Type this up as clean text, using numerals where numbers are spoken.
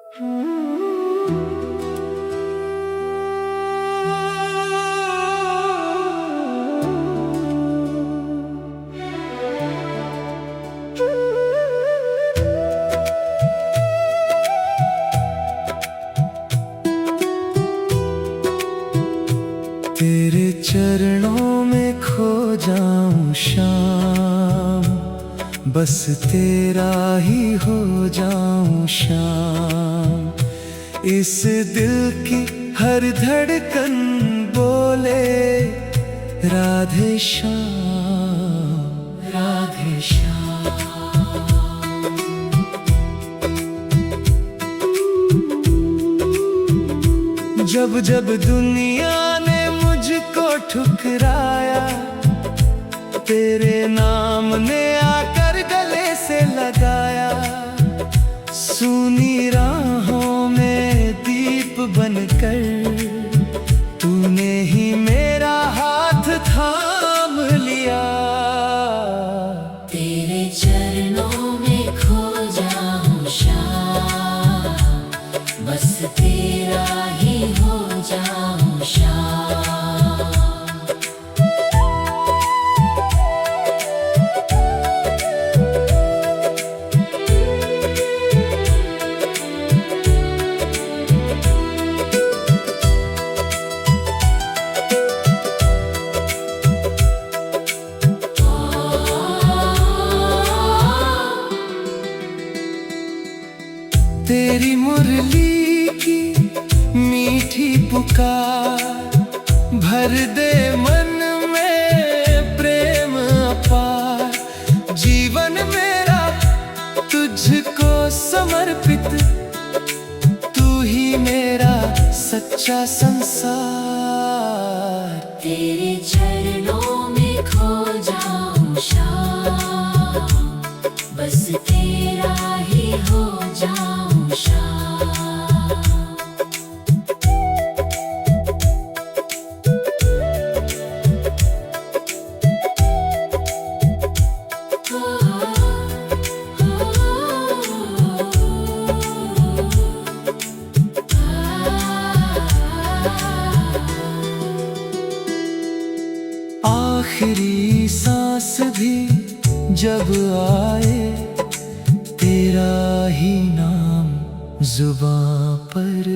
तेरे चरणों में खो जाऊं शाम, बस तेरा ही हो जाऊं शाम। इस दिल की हर धड़कन बोले राधे श्याम, राधे श्याम। जब जब दुनिया ने मुझको ठुकराया, तेरे नाम ने आकर गले से लगाया। सूनी राहों में दीप बनकर तूने ही मेरा हाथ थाम लिया। तेरे चरणों में खो जाऊं शाम, बस तेरा ही हो जाऊं शाम। तेरी मुरली की मीठी पुकार भर दे मन में प्रेम अपार। जीवन मेरा तुझको समर्पित, तू ही मेरा सच्चा संसार। तेरे चरणों में खो जाऊं शाम, बस तेरा ही हो जाऊं शाम। आखिरी सांस भी जब आए, तेरा ही नाम जुबां पर